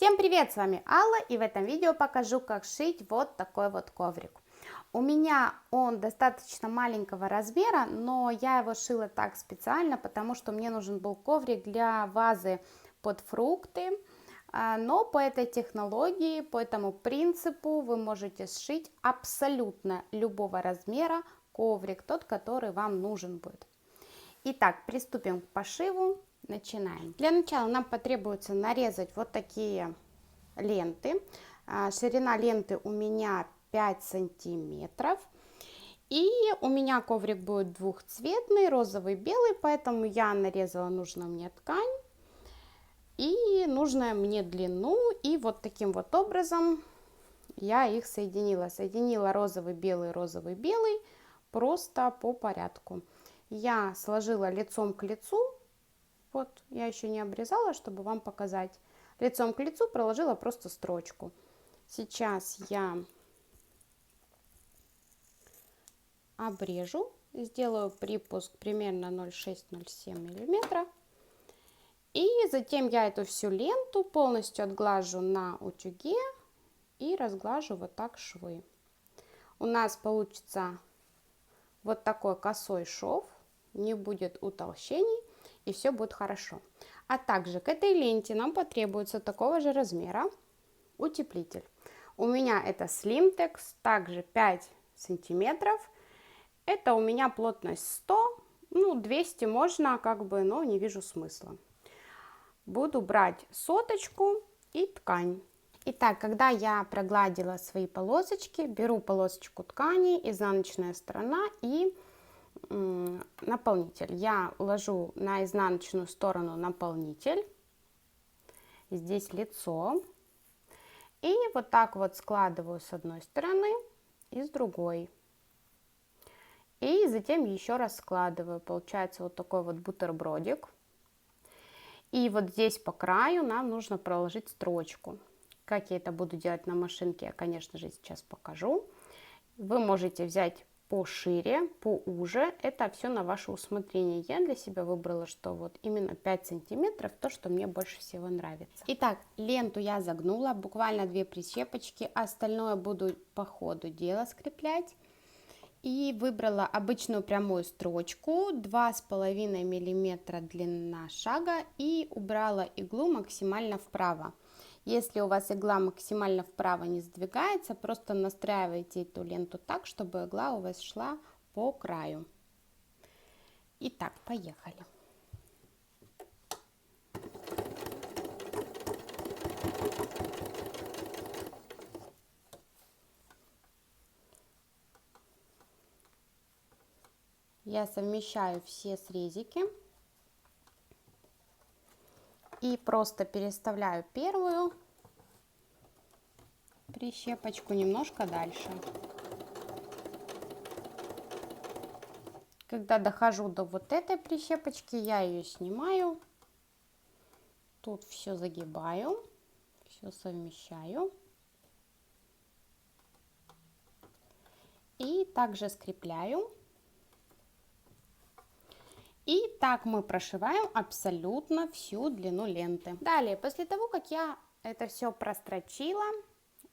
Всем привет, с вами Алла, и в этом видео покажу, как шить вот такой вот коврик. У меня он достаточно маленького размера, но я его шила так специально, потому что мне нужен был коврик для вазы под фрукты. Но по этой технологии, по этому принципу вы можете сшить абсолютно любого размера коврик, тот, который вам нужен будет. Итак, приступим к пошиву. Начинаем. Для начала нам потребуется нарезать вот такие ленты. Ширина ленты у меня 5 сантиметров. И у меня коврик будет двухцветный, розовый, белый, поэтому я нарезала нужную мне ткань и нужную мне длину. И вот таким вот образом я их соединила. Соединила розовый, белый, просто по порядку. Я сложила лицом к лицу. Вот, я еще не обрезала, чтобы вам показать. Лицом к лицу проложила просто строчку. Сейчас я обрежу, сделаю припуск примерно 0,6-0,7 миллиметра. И затем я эту всю ленту полностью отглажу на утюге и разглажу вот так швы. У нас получится вот такой косой шов, не будет утолщений и все будет хорошо. А также к этой ленте нам потребуется такого же размера утеплитель. У меня это Slimtex, также 5 сантиметров. Это у меня плотность 100, ну 200 можно как бы, но не вижу смысла. Буду брать соточку и ткань. Итак, когда я прогладила свои полосочки, беру полосочку ткани, изнаночная сторона и наполнитель. Я ложу на изнаночную сторону наполнитель, здесь лицо, и вот так вот складываю с одной стороны и с другой. И затем еще раз складываю, получается вот такой вот бутербродик. И вот здесь по краю нам нужно проложить строчку. Как я это буду делать на машинке, я, конечно же, сейчас покажу. Вы можете взять пошире, поуже, это все на ваше усмотрение. Я для себя выбрала, что вот именно 5 сантиметров, то, что мне больше всего нравится. Итак, ленту я загнула, буквально 2 прищепочки, остальное буду по ходу дела скреплять. И выбрала обычную прямую строчку, 2,5 миллиметра длина шага, и убрала иглу максимально вправо. Если у вас игла максимально вправо не сдвигается, просто настраивайте эту ленту так, чтобы игла у вас шла по краю. Итак, поехали. Я совмещаю все срезики и просто переставляю первую прищепочку немножко дальше. Когда дохожу до вот этой прищепочки, я ее снимаю. Тут все загибаю, все совмещаю. И также скрепляю. И так мы прошиваем абсолютно всю длину ленты. Далее, после того, как я это все прострочила,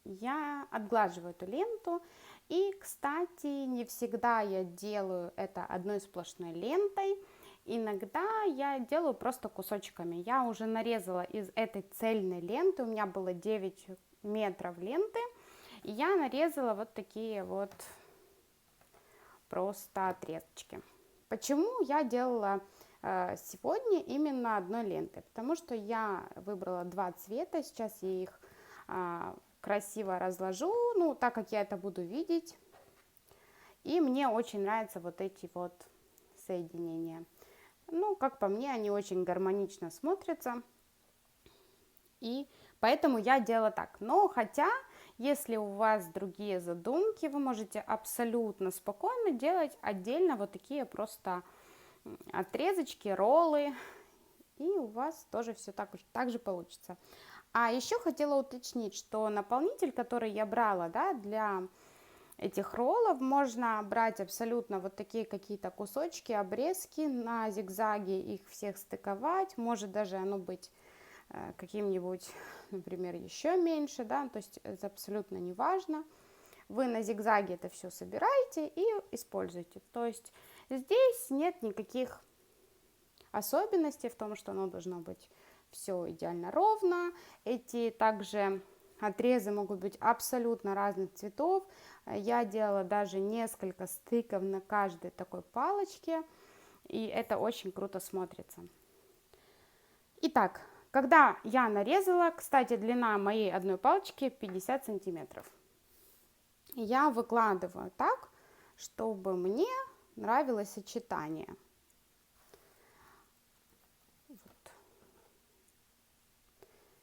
я отглаживаю эту ленту. И, кстати, не всегда я делаю это одной сплошной лентой. Иногда я делаю просто кусочками. Я уже нарезала из этой цельной ленты, у меня было 9 метров ленты. И я нарезала вот такие вот просто отрезочки. Почему я делала сегодня именно одной лентой? Потому что я выбрала 2 цвета, сейчас я их красиво разложу, ну, так как я это буду видеть. И мне очень нравятся вот эти вот соединения. Ну, как по мне, они очень гармонично смотрятся. И поэтому я делала так. Но хотя, если у вас другие задумки, вы можете абсолютно спокойно делать отдельно вот такие просто отрезочки, роллы. И у вас тоже все так же получится. А еще хотела уточнить, что наполнитель, который я брала, да, для этих роллов, можно брать абсолютно вот такие какие-то кусочки, обрезки на зигзаге, их всех стыковать. Может даже оно быть каким-нибудь, например, еще меньше, да, то есть это абсолютно не важно. Вы на зигзаге это все собираете и используете. То есть здесь нет никаких особенностей в том, что оно должно быть все идеально ровно. Эти также отрезы могут быть абсолютно разных цветов. Я делала даже несколько стыков на каждой такой палочке, и это очень круто смотрится. Итак, когда я нарезала, кстати, длина моей одной палочки 50 сантиметров. Я выкладываю так, чтобы мне нравилось сочетание. Вот.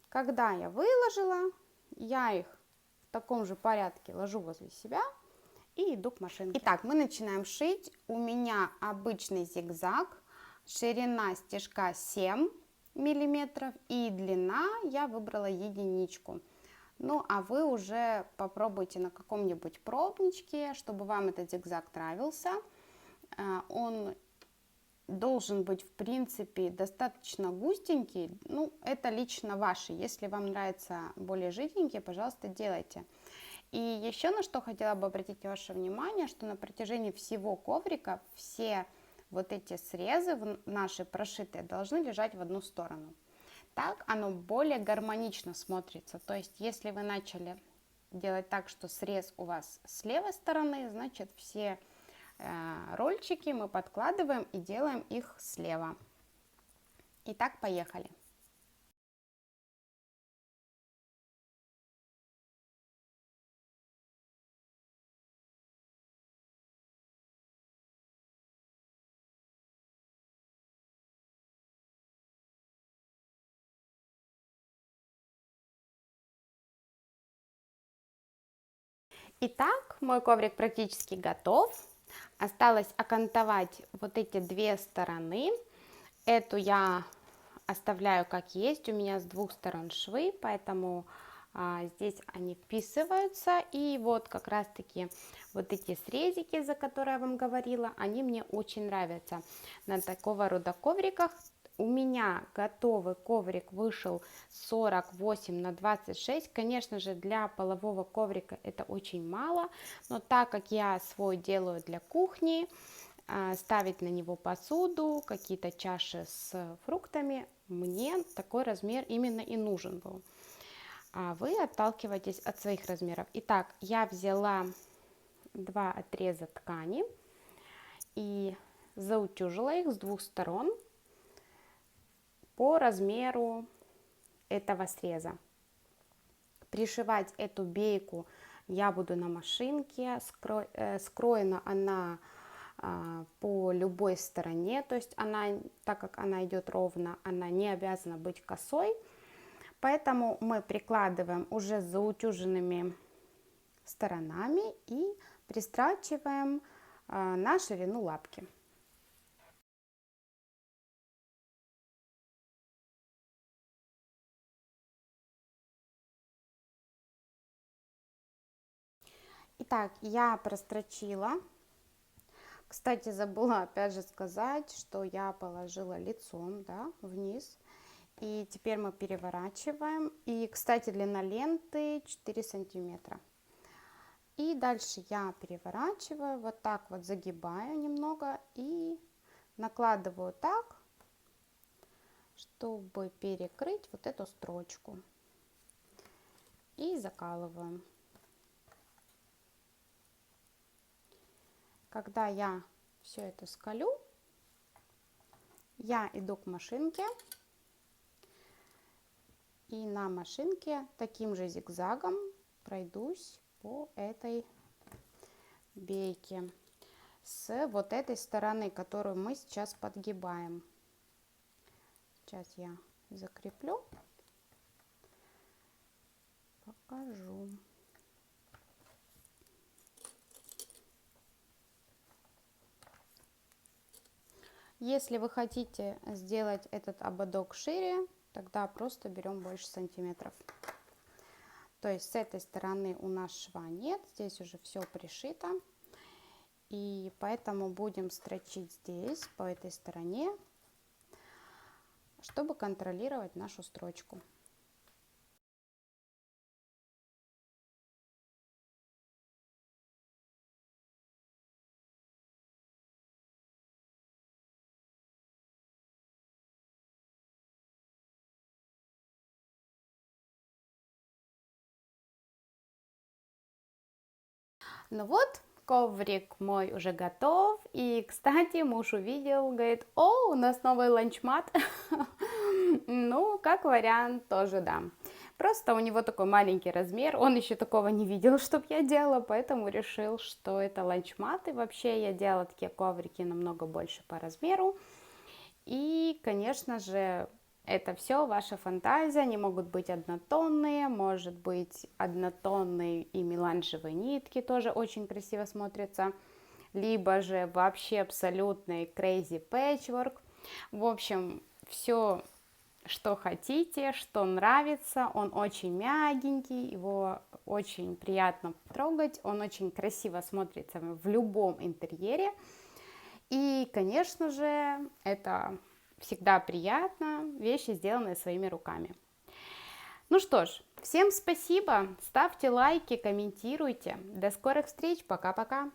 Когда я выложила, я их в таком же порядке ложу возле себя и иду к машинке. Итак, мы начинаем шить. У меня обычный зигзаг, ширина стежка 7 миллиметров и длина я выбрала единичку. Ну, а вы уже попробуйте на каком-нибудь пробничке, чтобы вам этот зигзаг нравился. Он должен быть, в принципе, достаточно густенький. Ну, это лично ваше. Если вам нравится более жиденький, пожалуйста, делайте. И еще на что хотела бы обратить ваше внимание, что на протяжении всего коврика все вот эти срезы наши прошитые должны лежать в одну сторону. Так оно более гармонично смотрится. То есть, если вы начали делать так, что срез у вас с левой стороны, значит, все рольчики мы подкладываем и делаем их слева. Итак, поехали. Итак, мой коврик практически готов. Осталось окантовать вот эти две стороны. Эту я оставляю как есть. У меня с двух сторон швы, поэтому здесь они вписываются. И вот как раз таки вот эти срезики, за которые я вам говорила, они мне очень нравятся на такого рода ковриках. У меня готовый коврик вышел 48 на 26. Конечно же, для полового коврика это очень мало, но так как я свой делаю для кухни, ставить на него посуду, какие-то чаши с фруктами, мне такой размер именно и нужен был. А вы отталкиваетесь от своих размеров. Итак, я взяла два отреза ткани и заутюжила их с двух сторон по размеру этого среза. Пришивать эту бейку я буду на машинке. Скроена она по любой стороне, то есть она, так как она идет ровно, она не обязана быть косой, поэтому мы прикладываем уже с заутюженными сторонами и пристрачиваем на ширину лапки. Итак, я прострочила. Кстати, забыла опять же сказать, что я положила лицом, да, вниз. И теперь мы переворачиваем. И, кстати, длина ленты 4 сантиметра. И дальше я переворачиваю, вот так вот загибаю немного и накладываю так, чтобы перекрыть вот эту строчку. И закалываем. Когда я все это скалю, я иду к машинке. И на машинке таким же зигзагом пройдусь по этой бейке с вот этой стороны, которую мы сейчас подгибаем. Сейчас я закреплю, покажу. Если вы хотите сделать этот ободок шире, тогда просто берем больше сантиметров. То есть с этой стороны у нас шва нет, здесь уже все пришито. И поэтому будем строчить здесь, по этой стороне, чтобы контролировать нашу строчку. Ну вот, коврик мой уже готов. И, кстати, муж увидел, говорит: о, у нас новый ланчмат. Ну, как вариант, тоже да. Просто у него такой маленький размер, он еще такого не видел, чтоб я делала, поэтому решил, что это ланчмат. И вообще я делала такие коврики намного больше по размеру. И, конечно же, это все ваша фантазия, они могут быть однотонные, может быть однотонные и меланжевые нитки, тоже очень красиво смотрятся, либо же вообще абсолютный crazy patchwork. В общем, все, что хотите, что нравится, он очень мягенький, его очень приятно трогать, он очень красиво смотрится в любом интерьере. И, конечно же, это всегда приятно, вещи, сделанные своими руками. Ну что ж, всем спасибо, ставьте лайки, комментируйте. До скорых встреч, пока-пока.